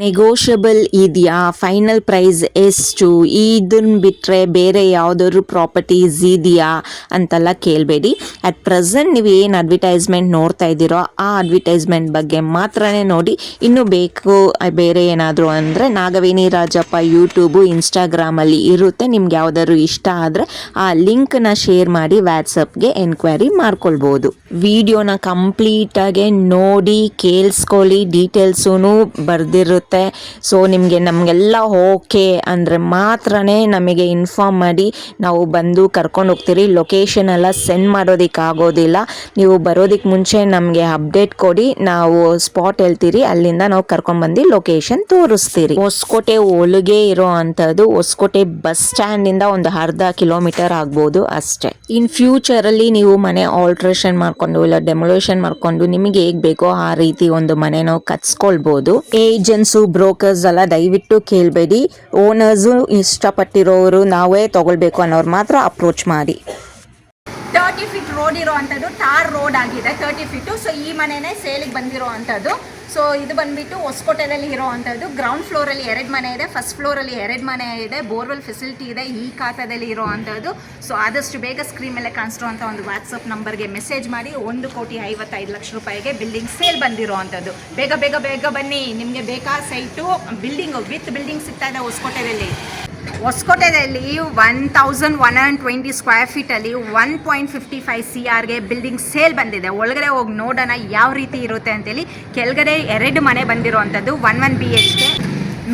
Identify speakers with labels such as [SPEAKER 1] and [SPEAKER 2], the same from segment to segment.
[SPEAKER 1] Negotiable ಇದೆಯಾ? Final price ಎಷ್ಟು? ಇದನ್ನ ಬಿಟ್ಟರೆ ಬೇರೆ ಯಾವುದಾದ್ರು ಪ್ರಾಪರ್ಟೀಸ್ ಇದೆಯಾ ಅಂತೆಲ್ಲ ಕೇಳಬೇಡಿ. ಅಟ್ ಪ್ರೆಸೆಂಟ್ ನೀವು ಏನು ಅಡ್ವರ್ಟೈಸ್ಮೆಂಟ್ ನೋಡ್ತಾ ಇದ್ದೀರೋ ಆ ಅಡ್ವರ್ಟೈಸ್ಮೆಂಟ್ ಬಗ್ಗೆ ಮಾತ್ರನೇ ನೋಡಿ. ಇನ್ನೂ ಬೇಕು ಬೇರೆ ಏನಾದರೂ ಅಂದರೆ ನಾಗವೇಣಿ ರಾಜಪ್ಪ ಯೂಟ್ಯೂಬು ಇನ್ಸ್ಟಾಗ್ರಾಮಲ್ಲಿ ಇರುತ್ತೆ. ನಿಮ್ಗೆ ಯಾವುದಾದ್ರು ಇಷ್ಟ ಆದರೆ ಆ ಲಿಂಕ್ನ ಶೇರ್ ಮಾಡಿ ವ್ಯಾಟ್ಸಪ್ಗೆ ಎನ್ಕ್ವೈರಿ ಮಾಡ್ಕೊಳ್ಬೋದು. ವಿಡಿಯೋನ ಕಂಪ್ಲೀಟಾಗಿ ನೋಡಿ ಕೇಳಿಸ್ಕೊಳ್ಳಿ, ಡೀಟೇಲ್ಸೂ ಬರೆದಿರುತ್ತೆ. ಸೊ ನಿಮಗೆ ನಮಗೆಲ್ಲ ಓಕೆ ಅಂದರೆ ಮಾತ್ರನೇ ನಮಗೆ ಇನ್ಫಾರ್ಮ್ ಮಾಡಿ ನಾವು ಬಂದು ಕರ್ಕೊಂಡು ಹೋಗ್ತೀರಿ. ಲೊಕೇಶನ್ ಎಲ್ಲ ಸೆಂಡ್ ಮಾಡೋದಕ್ಕಾಗೋದಿಲ್ಲ. ನೀವು ಬರೋದಕ್ಕೆ ಮುಂಚೆ ನಮಗೆ ಅಪ್ಡೇಟ್ ಕೊಡಿ, ನಾವು ಸ್ಪಾಟ್ ಹೇಳ್ತೀರಿ, ಅಲ್ಲಿಂದ ನಾವು ಕರ್ಕೊಂಡ್ಬಂದು ಲೊಕೇಶನ್ ತೋರಿಸ್ತೀರಿ. ಹೊಸಕೋಟೆ ಒಳಗೆ ಇರೋ ಅಂಥದ್ದು. ಹೊಸಕೋಟೆ ಬಸ್ ಸ್ಟ್ಯಾಂಡಿಂದ ಒಂದು ಅರ್ಧ ಕಿಲೋಮೀಟರ್ ಆಗ್ಬೋದು ಅಷ್ಟೇ. ಇನ್ ಫ್ಯೂಚರಲ್ಲಿ ನೀವು ಮನೆ ಆಲ್ಟ್ರೇಷನ್ ಮಾಡ್ಕೊಂಡು ಇಲ್ಲ ಡೆಮೊಲೇಷನ್ ಮಾಡ್ಕೊಂಡು ನಿಮಗೆ ಹೇಗೆ ಬೇಕೋ ಆ ರೀತಿ ಒಂದು ಮನೆ ನಾವು ಕಟ್ಸ್ಕೊಳ್ಬೋದು. ಏಜೆಂಟ್ಸು ಬ್ರೋಕರ್ಸ್ ಎಲ್ಲ ದಯವಿಟ್ಟು ಕೇಳಬೇಡಿ. ಓನರ್ಸು ಇಷ್ಟಪಟ್ಟಿರೋರು ನಾವೇ ತಗೊಳ್ಬೇಕು ಅನ್ನೋರು ಮಾತ್ರ ಅಪ್ರೋಚ್ ಮಾಡಿ.
[SPEAKER 2] 30 ಫೀಟ್ ರೋಡ್ ಇರೋ ಅಂಥದ್ದು ಟಾರ್ ರೋಡ್ ಆಗಿದೆ 30 ಫೀಟು. ಸೊ ಈ ಮನೆನೇ ಸೇಲಿಗೆ ಬಂದಿರೋ ಅಂಥದ್ದು. ಸೊ ಇದು ಬಂದುಬಿಟ್ಟು ಹೊಸಕೋಟೆಯಲ್ಲಿ ಇರೋ ಅಂಥದ್ದು. ಗ್ರೌಂಡ್ ಫ್ಲೋರಲ್ಲಿ 2 ಮನೆ ಇದೆ, ಫಸ್ಟ್ ಫ್ಲೋರಲ್ಲಿ 2 ಮನೆ ಇದೆ, ಬೋರ್ವೆಲ್ ಫೆಸಿಲಿಟಿ ಇದೆ ಈ ಖಾತಾದಲ್ಲಿ ಇರೋ ಅಂಥದ್ದು. ಸೊ ಆದಷ್ಟು ಬೇಗ ಸ್ಕ್ರೀನ್ ಮೇಲೆ ಕಾಣಿಸ್ತಿರುವಂಥ ಒಂದು ವಾಟ್ಸಪ್ ನಂಬರ್ಗೆ ಮೆಸೇಜ್ ಮಾಡಿ. 1,55,00,000 ರೂಪಾಯಿಗೆ ಬಿಲ್ಡಿಂಗ್ ಸೇಲ್ ಬಂದಿರೋ ಅಂಥದ್ದು. ಬೇಗ ಬೇಗ ಬೇಗ ಬನ್ನಿ, ನಿಮಗೆ ಬೇಕಾ ಸೈಟು ಬಿಲ್ಡಿಂಗ್ ವಿತ್ ಬಿಲ್ಡಿಂಗ್ ಸಿಗ್ತಾ ಇದೆ ಹೊಸಕೋಟೆಯಲ್ಲಿ. ಹೊಸಕೋಟೆಯಲ್ಲಿ 1,120 ಸ್ಕ್ವೇರ್ ಫೀಟಲ್ಲಿ 1.55 CRಗೆ ಬಿಲ್ಡಿಂಗ್ ಸೇಲ್ ಬಂದಿದೆ. ಒಳಗಡೆ ಹೋಗಿ ನೋಡೋಣ ಯಾವ ರೀತಿ ಇರುತ್ತೆ ಅಂತೇಳಿ. ಕೆಳಗಡೆ 2 ಮನೆ ಬಂದಿರೋ ಅಂಥದ್ದು, 1 BHK,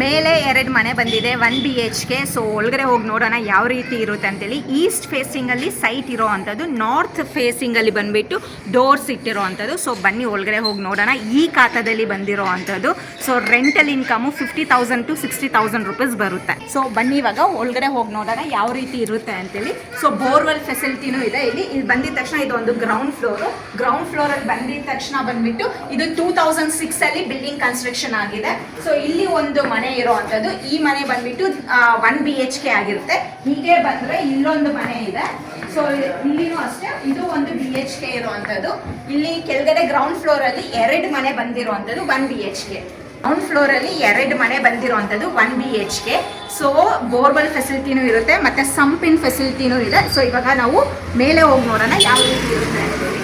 [SPEAKER 2] ಮೇಲೆ 2 ಮನೆ ಬಂದಿದೆ 1 BHK. ಸೊ ಒಳಗಡೆ ಹೋಗಿ ನೋಡೋಣ ಯಾವ ರೀತಿ ಇರುತ್ತೆ ಅಂತೇಳಿ. ಈಸ್ಟ್ ಫೇಸಿಂಗಲ್ಲಿ ಸೈಟ್ ಇರೋ ಅಂಥದ್ದು, ನಾರ್ತ್ ಫೇಸಿಂಗಲ್ಲಿ ಬಂದುಬಿಟ್ಟು ಡೋರ್ಸ್ ಇಟ್ಟಿರೋ ಅಂಥದ್ದು. ಸೊ ಬನ್ನಿ ಒಳಗಡೆ ಹೋಗಿ ನೋಡೋಣ. ಈ ಖಾತಾದಲ್ಲಿ ಬಂದಿರೋ ಅಂಥದ್ದು. So rental income 50,000 to 60,000 rupees ಬರುತ್ತೆ. ಸೊ ಬನ್ನಿ ಇವಾಗ ಒಳಗಡೆ ಹೋಗಿ ನೋಡೋಣ ಯಾವ ರೀತಿ ಇರುತ್ತೆ ಅಂತೇಳಿ. ಸೊ ಬೋರ್ವೆಲ್ ಫೆಸಿಲಿಟಿನೂ ಇದೆ ಇಲ್ಲಿ. ಇಲ್ಲಿ ಬಂದಿದ ತಕ್ಷಣ ಇದು ಒಂದು ಗ್ರೌಂಡ್ ಫ್ಲೋರು. ಗ್ರೌಂಡ್ ಫ್ಲೋರಲ್ಲಿ ಬಂದಿದ ತಕ್ಷಣ ಬಂದುಬಿಟ್ಟು ಇದು 2006 ಬಿಲ್ಡಿಂಗ್ ಕನ್ಸ್ಟ್ರಕ್ಷನ್ ಆಗಿದೆ. ಸೊ ಇಲ್ಲಿ ಒಂದು ಮನೆ ಇರೋ ಅಂಥದ್ದು. ಈ ಮನೆ ಬಂದ್ಬಿಟ್ಟು 1 BHK ಆಗಿರುತ್ತೆ. ಹೀಗೆ ಬಂದ್ರೆ ಇಲ್ಲೊಂದು ಮನೆ ಇದೆ. ಸೊ ಇಲ್ಲಿನೂ ಅಷ್ಟೇ, ಇದು ಒಂದು BHK ಇರುವಂಥದ್ದು. ಇಲ್ಲಿ ಕೆಳಗಡೆ ಗ್ರೌಂಡ್ ಫ್ಲೋರ್ ಅಲ್ಲಿ 2 ಮನೆ ಬಂದಿರುವಂಥದ್ದು 1 BHK. ಗ್ರೌಂಡ್ ಫ್ಲೋರ್ ಅಲ್ಲಿ 2 ಮನೆ ಬಂದಿರುವಂಥದ್ದು 1 BHK. ಸೊ ಬೋರ್ವೆಲ್ ಫೆಸಿಲಿಟಿನೂ ಇರುತ್ತೆ ಮತ್ತೆ ಸಂಪಿನ ಫೆಸಿಲಿಟಿನೂ ಇದೆ. ಸೊ ಇವಾಗ ನಾವು ಮೇಲೆ ಹೋಗಿ ನೋಡೋಣ ಯಾವ ರೀತಿ ಇರುತ್ತೆ ಅಂತೇಳಿ.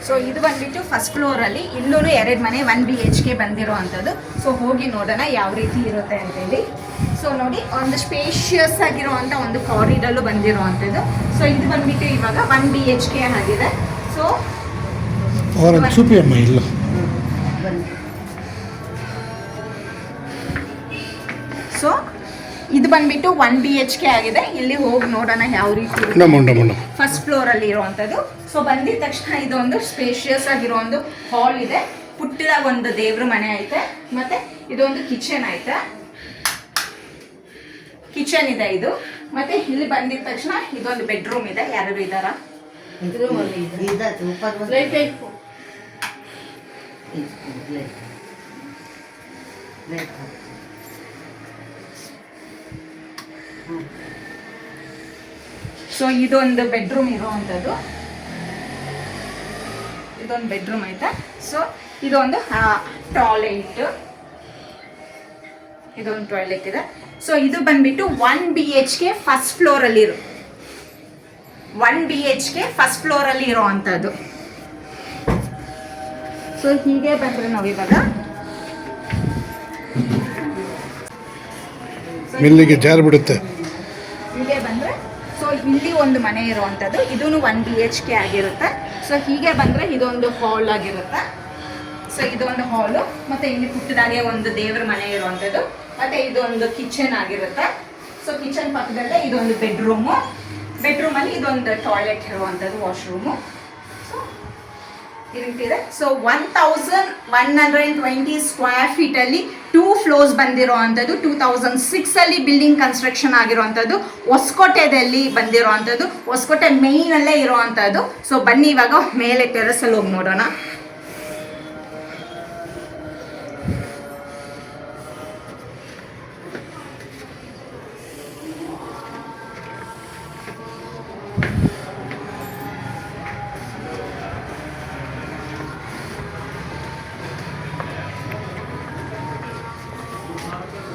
[SPEAKER 2] ಸೊ ಇದು ಬಂದ್ಬಿಟ್ಟು ಫಸ್ಟ್ ಫ್ಲೋರಲ್ಲಿ. ಇಲ್ಲೂ 2 ಮನೆ 1 BHK ಬಂದಿರೋ ಅಂಥದ್ದು. ಸೊ ಹೋಗಿ ನೋಡೋಣ ಯಾವ ರೀತಿ ಇರುತ್ತೆ ಅಂತೇಳಿ. ಸೊ ನೋಡಿ ಒಂದು ಸ್ಪೇಷಿಯಸ್ ಆಗಿರುವಂಥ ಒಂದು ಕಾರಿಡಾರು ಬಂದಿರೋ ಅಂಥದ್ದು. ಸೊ ಇದು ಬಂದ್ಬಿಟ್ಟು ಇವಾಗ 1 BHK ಆಗಿದೆ. ಸೊ ಸೊ ಇದು ಬಂದ್ಬಿಟ್ಟು 1 BHK ಆಗಿದೆ. ಇಲ್ಲಿ ಹೋಗಿ ನೋಡೋಣ ಯಾವ ರೀತಿ ಫಸ್ಟ್ ಫ್ಲೋರ್ ಅಲ್ಲಿ ಇರುವಂತದ್ದು. ಸೊ ಬಂದಿದ ತಕ್ಷಣ ಇದೊಂದು ಸ್ಪೇಷಿಯಸ್ ಆಗಿರೋ ಒಂದು ಹಾಲ್ ಇದೆ. ಪುಟ್ಟದಾಗ ಒಂದು ದೇವ್ರ ಮನೆ ಐತೆ, ಮತ್ತೆ ಇದೊಂದು ಕಿಚನ್ ಐತೆ. ಕಿಚನ್ ಇದೆ ಇದು. ಮತ್ತೆ ಇಲ್ಲಿ ಬಂದಿದ ತಕ್ಷಣ ಇದೊಂದು ಬೆಡ್ರೂಮ್ ಇದೆ. ಯಾರು ಇದಾರ? ಸೊ ಇದೊಂದು ಬೆಡ್ರೂಮ್ ಇರುವಂಥದ್ದು. ಇದೊಂದು ಬೆಡ್ರೂಮ್ ಐತೆ. ಸೊ ಇದೊಂದು ಟಾಯ್ಲೆಟ್, ಇದೊಂದು ಟಾಯ್ಲೆಟ್ ಇದೆ. ಸೊ ಇದು ಬಂದ್ಬಿಟ್ಟು 1 BHK ಫಸ್ಟ್ ಫ್ಲೋರ್ ಅಲ್ಲಿ 1 BHK ಫಸ್ಟ್ ಫ್ಲೋರ್ ಅಲ್ಲಿ ಇರುವಂಥದ್ದು. ಸೊ ಹೀಗೆ ಬಂದ್ರೆ ನಾವು ಇವಾಗ
[SPEAKER 3] ಮೆಲ್ಲಿಗೆ ಜಾರು ಬಿಡುತ್ತೆ.
[SPEAKER 2] ಹೀಗೆ ಬಂದ್ರೆ ಸೊ ಇಲ್ಲಿ ಒಂದು ಮನೆ ಇರುವಂಥದ್ದು. ಇದೂ 1 BHK ಆಗಿರುತ್ತೆ. ಸೊ ಹೀಗೆ ಬಂದ್ರೆ ಇದೊಂದು ಹಾಲ್ ಆಗಿರುತ್ತೆ. ಸೊ ಇದೊಂದು ಹಾಲು, ಮತ್ತೆ ಇಲ್ಲಿ ಪುಟ್ಟದಾಗೆ ಒಂದು ದೇವರ ಮನೆ ಇರುವಂಥದ್ದು, ಮತ್ತೆ ಇದೊಂದು ಕಿಚನ್ ಆಗಿರುತ್ತೆ. ಸೊ ಕಿಚನ್ ಪಕ್ಕದಲ್ಲೇ ಇದೊಂದು ಬೆಡ್ರೂಮು. ಬೆಡ್ರೂಮಲ್ಲಿ ಇದೊಂದು ಟಾಯ್ಲೆಟ್ ಇರುವಂಥದ್ದು, ವಾಶ್ರೂಮು. ಸೊ ಈ ರೀತಿ ಇದೆ. ಸೊ 1,120 ಸ್ಕ್ವೇರ್ ಫೀಟಲ್ಲಿ 2 ಫ್ಲೋರ್ಸ್ ಬಂದಿರೋ ಅಂಥದ್ದು. 2006 ಬಿಲ್ಡಿಂಗ್ ಕನ್ಸ್ಟ್ರಕ್ಷನ್ ಆಗಿರುವಂಥದ್ದು. ಹೊಸಕೋಟೆದಲ್ಲಿ ಬಂದಿರೋ ಅಂಥದ್ದು. ಹೊಸಕೋಟೆ ಮೇಯ್ನಲ್ಲೇ ಇರೋ ಅಂಥದ್ದು. ಸೊ ಬನ್ನಿ ಇವಾಗ ಮೇಲೆ ಟೆರೆಸಲ್ಲಿ ಹೋಗಿ ನೋಡೋಣ.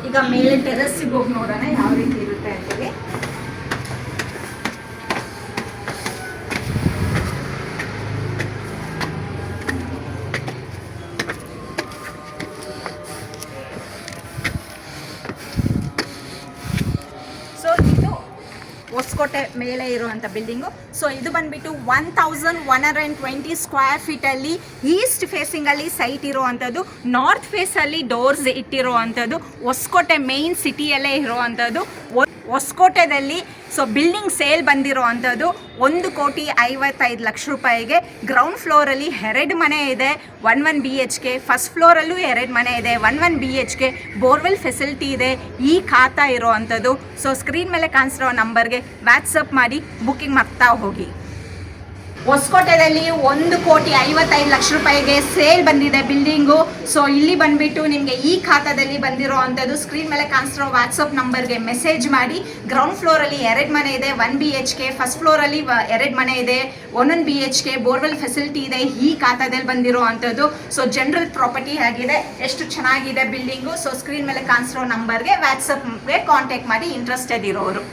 [SPEAKER 2] ಈಗ ಮೇಲೆ ಟೆರಸ್ಸಿಗೆ ಹೋಗಿ ನೋಡೋಣ ಯಾವ ರೀತಿ ಇರುತ್ತೆ ಅಂತೇಳಿ. ಸೊ ಇದು ಹೊಸಕೋಟೆ ಮೇಲೆ ಇರುವಂಥ ಬಿಲ್ಡಿಂಗು. ಸೊ ಇದು ಬಂದುಬಿಟ್ಟು 1120 ಸ್ಕ್ವೇರ್ ಫೀಟಲ್ಲಿ ಈಸ್ಟ್ ಫೇಸಿಂಗಲ್ಲಿ ಸೈಟ್ ಇರುವಂಥದ್ದು, ನಾರ್ತ್ ಫೇಸಲ್ಲಿ ಡೋರ್ಸ್ ಇಟ್ಟಿರೋ ಅಂಥದ್ದು, ಹೊಸಕೋಟೆ ಮೇಯ್ನ್ ಸಿಟಿಯಲ್ಲೇ ಇರುವಂಥದ್ದು. ಹೊಸಕೋಟೆದಲ್ಲಿ ಸೊ ಬಿಲ್ಡಿಂಗ್ ಸೇಲ್ ಬಂದಿರೋ ಅಂಥದ್ದು 1,55,00,000 ರೂಪಾಯಿಗೆ. ಗ್ರೌಂಡ್ ಫ್ಲೋರಲ್ಲಿ 2 ಮನೆ ಇದೆ, 1 BHK. ಫಸ್ಟ್ ಫ್ಲೋರಲ್ಲೂ 2 ಮನೆ ಇದೆ, 1 BHK. ಬೋರ್ವೆಲ್ ಫೆಸಿಲಿಟಿ ಇದೆ, ಈ ಖಾತಾ ಇರೋ ಅಂಥದ್ದು. ಸೊ ಸ್ಕ್ರೀನ್ ಮೇಲೆ ಕಾಣಿಸಿರೋ ನಂಬರ್ಗೆ ವಾಟ್ಸಪ್ ಮಾಡಿ ಬುಕ್ಕಿಂಗ್ ಮಾಡ್ತಾ ಹೋಗಿ. ಹೊಸಕೋಟೆದಲ್ಲಿ 1,55,00,000 ರೂಪಾಯಿಗೆ ಸೇಲ್ ಬಂದಿದೆ ಬಿಲ್ಡಿಂಗು. ಸೊ ಇಲ್ಲಿ ಬಂದುಬಿಟ್ಟು ನಿಮಗೆ ಈ ಖಾತಾದಲ್ಲಿ ಬಂದಿರೋ ಅಂಥದ್ದು. ಸ್ಕ್ರೀನ್ ಮೇಲೆ ಕಾಣಿಸಿರೋ ವಾಟ್ಸಪ್ ನಂಬರ್ಗೆ ಮೆಸೇಜ್ ಮಾಡಿ. ಗ್ರೌಂಡ್ ಫ್ಲೋರಲ್ಲಿ 2 ಮನೆ ಇದೆ, 1 BHK. ಫಸ್ಟ್ ಫ್ಲೋರಲ್ಲಿ 2 ಮನೆ ಇದೆ, 1 BHK. ಬೋರ್ವೆಲ್ ಫೆಸಿಲಿಟಿ ಇದೆ, ಈ ಖಾತಾದಲ್ಲಿ ಬಂದಿರೋ ಅಂಥದ್ದು. ಸೊ ಜನರಲ್ ಪ್ರಾಪರ್ಟಿ ಆಗಿದೆ, ಎಷ್ಟು ಚೆನ್ನಾಗಿದೆ ಬಿಲ್ಡಿಂಗು. ಸೊ ಸ್ಕ್ರೀನ್ ಮೇಲೆ ಕಾಣಿಸಿರೋ ನಂಬರ್ಗೆ ವಾಟ್ಸಪ್ಗೆ ಕಾಂಟ್ಯಾಕ್ಟ್ ಮಾಡಿ ಇಂಟ್ರೆಸ್ಟೆಡ್ ಇರೋರು.